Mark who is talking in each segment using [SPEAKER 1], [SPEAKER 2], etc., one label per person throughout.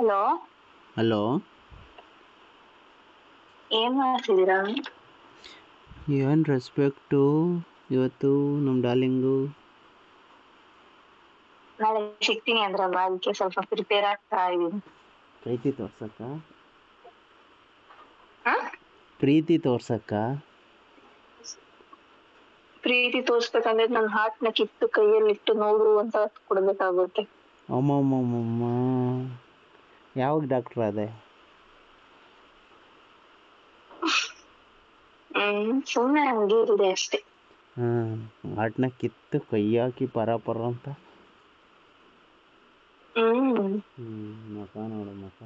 [SPEAKER 1] Hello.
[SPEAKER 2] Hello,
[SPEAKER 1] ಏನ್ ಮಾಡ್ತಿದ್ದೀರಾ?
[SPEAKER 2] ಏನು ರೆಸ್ಪೆಕ್ಟು ಇವತ್ತು ನಮ್ಮ ಡಾರ್ಲಿಂಗು.
[SPEAKER 1] ನಾಳೆ ಸಿಗ್ತೀನಿ ಅಂದ್ರಲ್ವಾ, ಅದಕ್ಕೆ ಸ್ವಲ್ಪ ಪ್ರಿಪೇರ್ ಆಗ್ತಾ ಇದೀನಿ.
[SPEAKER 2] ಪ್ರೀತಿ ತೋರ್ಸಕ್ಕ?
[SPEAKER 1] ಹ?
[SPEAKER 2] ಪ್ರೀತಿ ತೋರ್ಸಕ್ಕ?
[SPEAKER 1] ಪ್ರೀತಿ ತೋರ್ಸ್ಬೇಕಂದ್ರೆ ನನ್ನ ಹಾರ್ಟ್ನ ಕಿತ್ತು ಕೈಯಲ್ಲಿ ಇಟ್ಟು ನೋಡು ಅಂತ ಕೊಡ್ಬೇಕಾಗುತ್ತೆ.
[SPEAKER 2] ಅಮ್ಮಮ್ಮಮ್ಮ, ಯಾವಾಗ ಡಾಕ್ಟ್ರ್ ಅದೇ?
[SPEAKER 1] ಸುಮ್ಮನೆ ಹಂಗೆ ಇದೆ ಅಷ್ಟೇ.
[SPEAKER 2] ಹಾರ್ಟ್ನ ಕಿತ್ತು ಕೈ ಹಾಕಿ ಪರ ಅಂತ. ಮಕ ನೋಡು ಮಕ.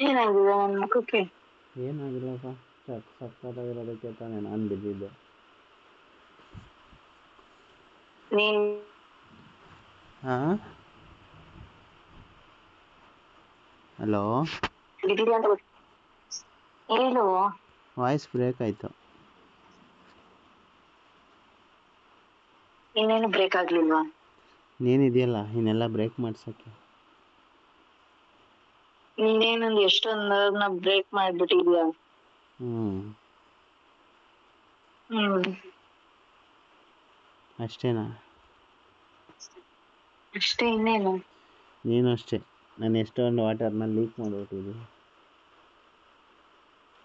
[SPEAKER 1] ಏನಾಗಿದೆ ನನ್ನ ಮುಖಕ್ಕೆ?
[SPEAKER 2] ಏನಾಗಿಲ್ಲಪ್ಪ, ಸಕ್ಕತ್ತಾಗಿರೋದಕ್ಕೆ ತಾನೇ ನಾನು ಬಿದ್ದಿದ್ದೆ.
[SPEAKER 1] ನೀನ್
[SPEAKER 2] ಹಾಂ, ಹಲೋ,
[SPEAKER 1] ಬಿದ್ದಿದೆ ಅಂತ ಹೇಳು.
[SPEAKER 2] ವಾಯ್ಸ್ ಬ್ರೇಕ್ ಆಯಿತು.
[SPEAKER 1] ಇನ್ನೇನು ಬ್ರೇಕ್ ಆಗ್ಲಿಲ್ವಾ?
[SPEAKER 2] ನೀನಿದೆಯಲ್ಲ ಇನ್ನೆಲ್ಲ ಬ್ರೇಕ್ ಮಾಡ್ಸೋಕ್ಕೆ.
[SPEAKER 1] ನೀನೇನೊಂದು ಎಷ್ಟೊಂದನ್ನ ಬ್ರೇಕ್ ಮಾಡ್ಬಿಟ್ಟಿದ್ಯಾ.
[SPEAKER 2] ಅಷ್ಟೇನಾ?
[SPEAKER 1] ಅಷ್ಟೇ, ಇನ್ನೇನು?
[SPEAKER 2] ನೀನು ಅಷ್ಟೇ, ನಾನು ಎಷ್ಟೊಂದು ವಾಟರ್ನ ಲೀಕ್ ಮಾಡಿಬಿಟ್ಟಿದ್ದೀನಿ.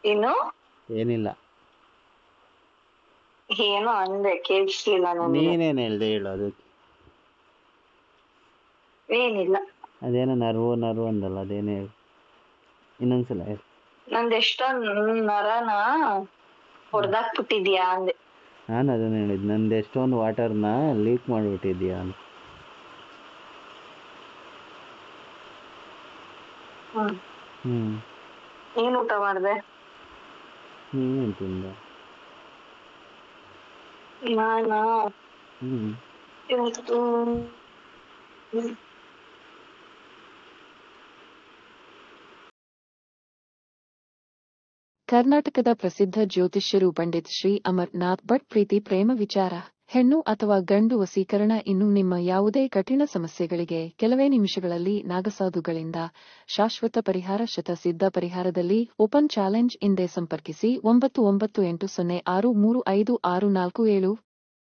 [SPEAKER 1] ಏನು?
[SPEAKER 2] ಏನಿಲ್ಲ.
[SPEAKER 1] ಏನೋ ಅಂದೆ, ಕೇಳಿಸ್ಲಿಲ್ಲ ನನಗೆ.
[SPEAKER 2] ನೀನೇನು ಹೇಳ್ದೆ ಹೇಳು ಅದಕ್ಕೆ?
[SPEAKER 1] ಏನಿಲ್ಲ.
[SPEAKER 2] ಅದೇನೋ ನರ್ವು ಅಂದಲ್ಲ, ಅದೇನು ಹೇಳು ಇನ್ನೊಂದ್ಸಲ ಹೇಳು.
[SPEAKER 1] ನಂದು ಎಷ್ಟೊಂದು ನರನ ಹೊಡೆದಾಕ್ಬಿಟ್ಟಿದ್ಯಾ ಅಂದೆ.
[SPEAKER 2] ನಾನು ಅದನ್ನು ಹೇಳಿದ್ದು, ನಂದು ಎಷ್ಟೊಂದು ವಾಟರ್ನ ಲೀಕ್ ಮಾಡಿಬಿಟ್ಟಿದ್ಯಾ ಅಂತ.
[SPEAKER 1] ಏನು ಊಟ ಮಾಡಿದೆ?
[SPEAKER 2] ನೀನೇನು ತಿಂದೆ?
[SPEAKER 1] ನಾನು ಇವತ್ತು
[SPEAKER 3] ಕರ್ನಾಟಕದ ಪ್ರಸಿದ್ಧ ಜ್ಯೋತಿಷ್ಯರು ಪಂಡಿತ್ ಶ್ರೀ ಅಮರ್ನಾಥ್ ಭಟ್ ಪ್ರೀತಿ ಪ್ರೇಮ ವಿಚಾರ, ಹೆಣ್ಣು ಅಥವಾ ಗಂಡು ವಶೀಕರಣ ಇನ್ನು ನಿಮ್ಮ ಯಾವುದೇ ಕಠಿಣ ಸಮಸ್ಯೆಗಳಿಗೆ ಕೆಲವೇ ನಿಮಿಷಗಳಲ್ಲಿ ನಾಗಸಾಧುಗಳಿಂದ ಶಾಶ್ವತ ಪರಿಹಾರ. ಶತಸಿದ್ಧ ಪರಿಹಾರದಲ್ಲಿ ಓಪನ್ ಚಾಲೆಂಜ್. ಹಿಂದೆ ಸಂಪರ್ಕಿಸಿ 9980635647.